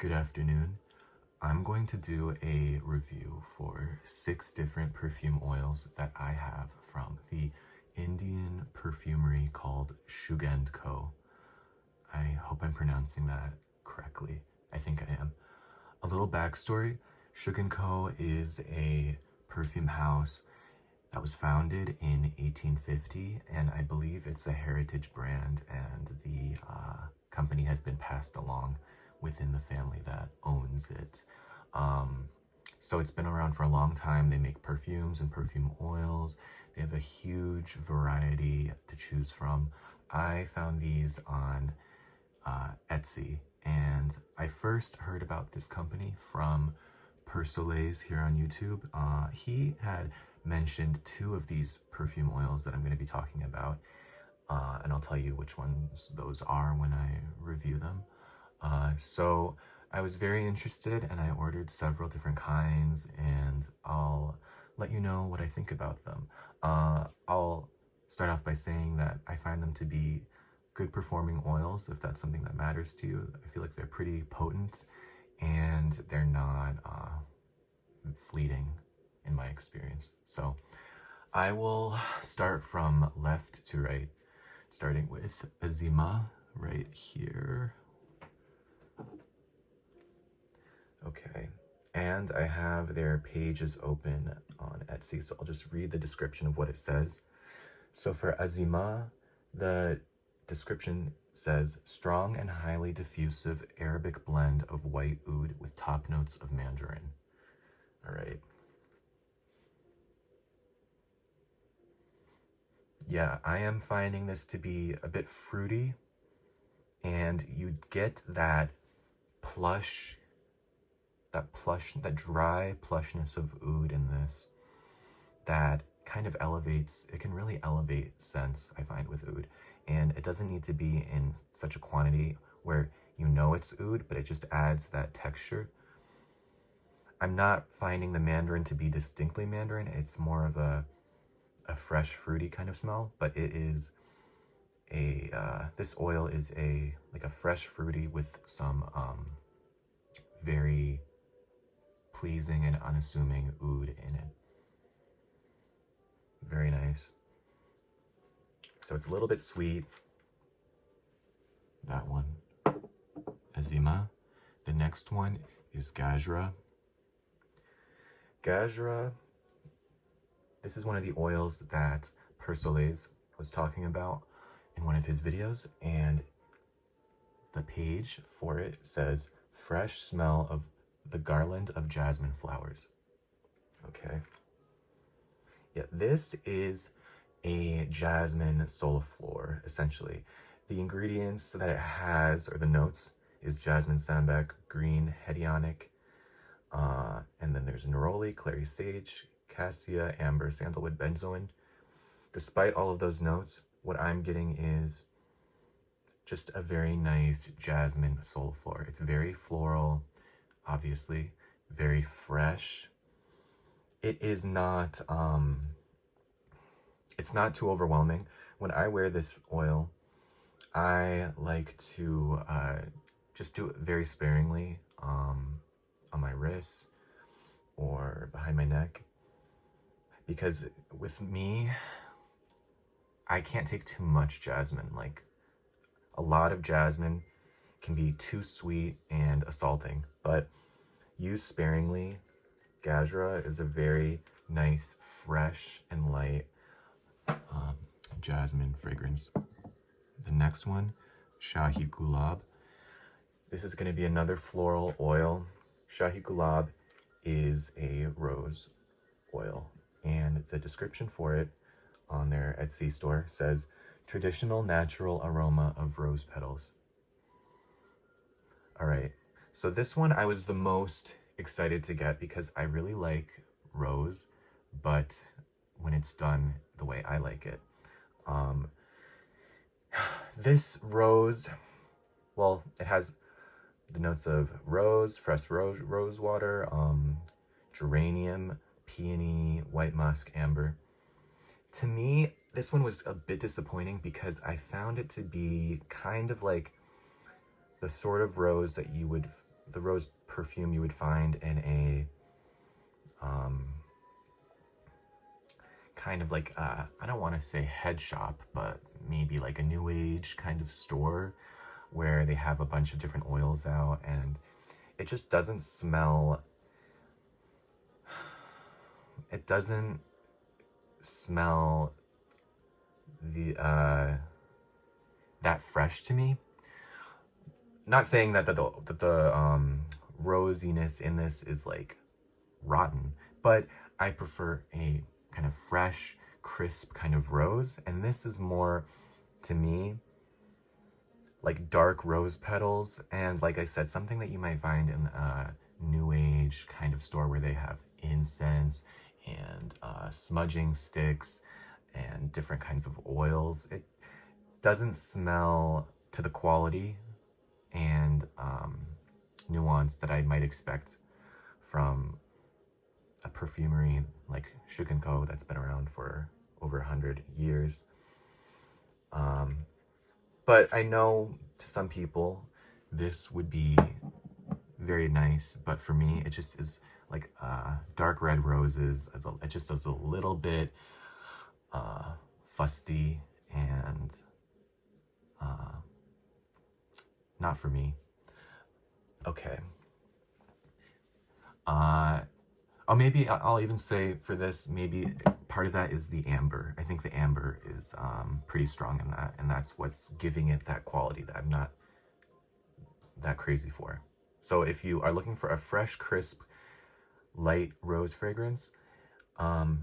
Good afternoon. I'm going to do a review for 6 different perfume oils that I have from the Indian perfumery called Shugendko. I hope I'm pronouncing that correctly. I think I am. A little backstory. Shugendko is a perfume house that was founded in 1850, and I believe it's a heritage brand, and the company has been passed along within the family that owns it. So it's been around for a long time. They make perfumes and perfume oils. They have a huge variety to choose from. I found these on Etsy, and I first heard about this company from Persoles here on YouTube. He had mentioned 2 of these perfume oils that I'm going to be talking about, and I'll tell you which ones those are when I review them. So I was very interested, and I ordered several different kinds, and I'll let you know what I think about them. I'll start off by saying that I find them to be good performing oils, if that's something that matters to you. I feel like they're pretty potent, and they're not fleeting in my experience. So I will start from left to right, starting with Azima right here. Okay, and I have their pages open on Etsy, so I'll just read the description of what it says. So for Azeemah, the description says, strong and highly diffusive Arabic blend of white oud with top notes of mandarin. All right. Yeah, I am finding this to be a bit fruity, and you get that that dry plushness of oud in this that kind of elevates. It can really elevate scents, I find, with oud, and it doesn't need to be in such a quantity where you know it's oud, but it just adds that texture. I'm not finding the mandarin to be distinctly mandarin. It's more of a fresh fruity kind of smell, but it is this oil is like a fresh fruity with some very pleasing and unassuming oud in it. Very nice. So it's a little bit sweet. That one, Azima. The next one is Gajra. Gazra, this is one of the oils that Persoles was talking about in one of his videos, and the page for it says, fresh smell of the garland of jasmine flowers. Okay. Yeah, this is a jasmine soliflor, essentially. The ingredients that it has, or the notes, is jasmine sambac, green hedionic, and then there's neroli, clary sage, cassia, amber, sandalwood, benzoin. Despite all of those notes, what I'm getting is just a very nice jasmine soliflor. It's very floral, obviously, very fresh. It is not, it's not too overwhelming. When I wear this oil, I like to just do it very sparingly on my wrists or behind my neck, because with me, I can't take too much jasmine. Like, a lot of jasmine can be too sweet and assaulting, but used sparingly, Gajra is a very nice, fresh, and light jasmine fragrance. The next one, Shahi Gulab. This is going to be another floral oil. Shahi Gulab is a rose oil, and the description for it on their Etsy store says, traditional natural aroma of rose petals. All right, so this one I was the most excited to get because I really like rose, but when it's done the way I like it. This rose, well, it has the notes of rose, fresh rose water, geranium, peony, white musk, amber. To me, this one was a bit disappointing because I found it to be kind of like the sort of rose that you would the rose perfume you would find in a kind of like, I don't want to say head shop, but maybe like a new age kind of store where they have a bunch of different oils out, and it just doesn't smell, it doesn't smell the that fresh to me. Not saying that the rosiness in this is like rotten, but I prefer a kind of fresh, crisp kind of rose, and this is more, to me, like dark rose petals, and like I said, something that you might find in a new age kind of store where they have incense and smudging sticks and different kinds of oils. It doesn't smell to the quality and nuance that I might expect from a perfumery like Shugendko that's been around for over 100 years. But I know to some people this would be very nice, but for me it just is like dark red roses. It just is a little bit fusty and not for me. Okay. Oh, maybe I'll even say for this, maybe part of that is the amber. I think the amber is pretty strong in that, and that's what's giving it that quality that I'm not that crazy for. So if you are looking for a fresh, crisp, light rose fragrance,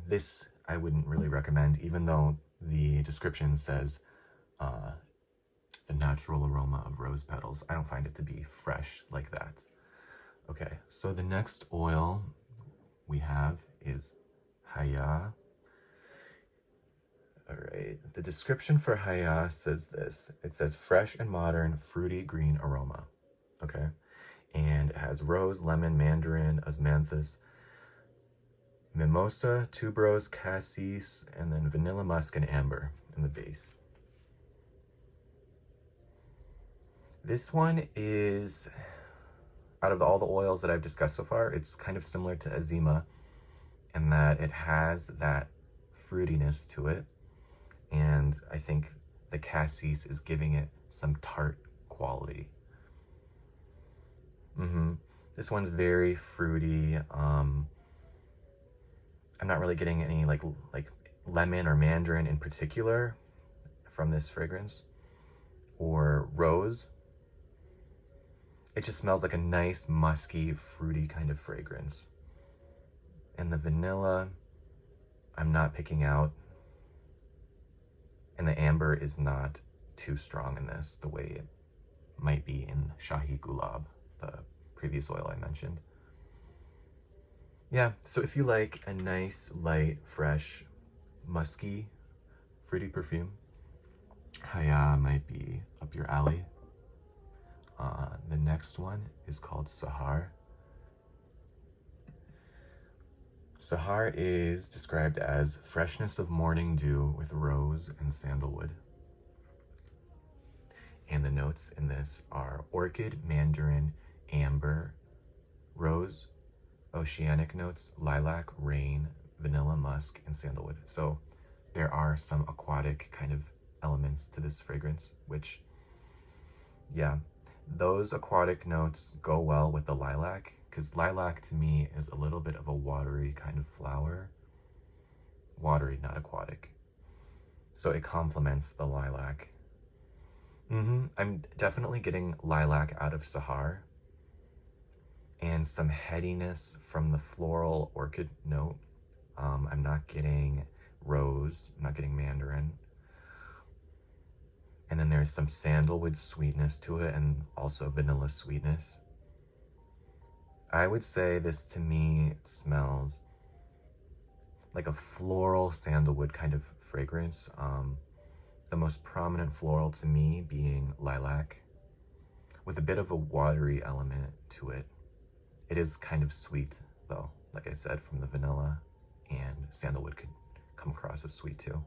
this I wouldn't really recommend, even though the description says the natural aroma of rose petals. I don't find it to be fresh like that. Okay, so the next oil we have is Hayah. All right, the description for Hayah says this. It says fresh and modern, fruity green aroma. Okay, and it has rose, lemon, mandarin, osmanthus, mimosa, tuberose, cassis, and then vanilla musk and amber in the base. This one is, out of all the oils that I've discussed so far, it's kind of similar to Azima in that it has that fruitiness to it. And I think the cassis is giving it some tart quality. This one's very fruity. I'm not really getting any like lemon or mandarin in particular from this fragrance, or rose. It just smells like a nice, musky, fruity kind of fragrance. And the vanilla, I'm not picking out. And the amber is not too strong in this, the way it might be in Shahi Gulab, the previous oil I mentioned. Yeah, so if you like a nice, light, fresh, musky, fruity perfume, Hayah might be up your alley. The next one is called Sahar. Sahar is described as freshness of morning dew with rose and sandalwood. And the notes in this are orchid, mandarin, amber, rose, oceanic notes, lilac, rain, vanilla musk, and sandalwood. So there are some aquatic kind of elements to this fragrance, which, yeah, those aquatic notes go well with the lilac, because lilac to me is a little bit of a watery kind of flower. Watery, not aquatic. So it complements the lilac. I'm definitely getting lilac out of Sahar, and some headiness from the floral orchid note. I'm not getting rose, I'm not getting mandarin. And then there's some sandalwood sweetness to it, and also vanilla sweetness. I would say this, to me, smells like a floral sandalwood kind of fragrance. The most prominent floral to me being lilac, with a bit of a watery element to it. It is kind of sweet though, like I said, from the vanilla, and sandalwood could come across as sweet too.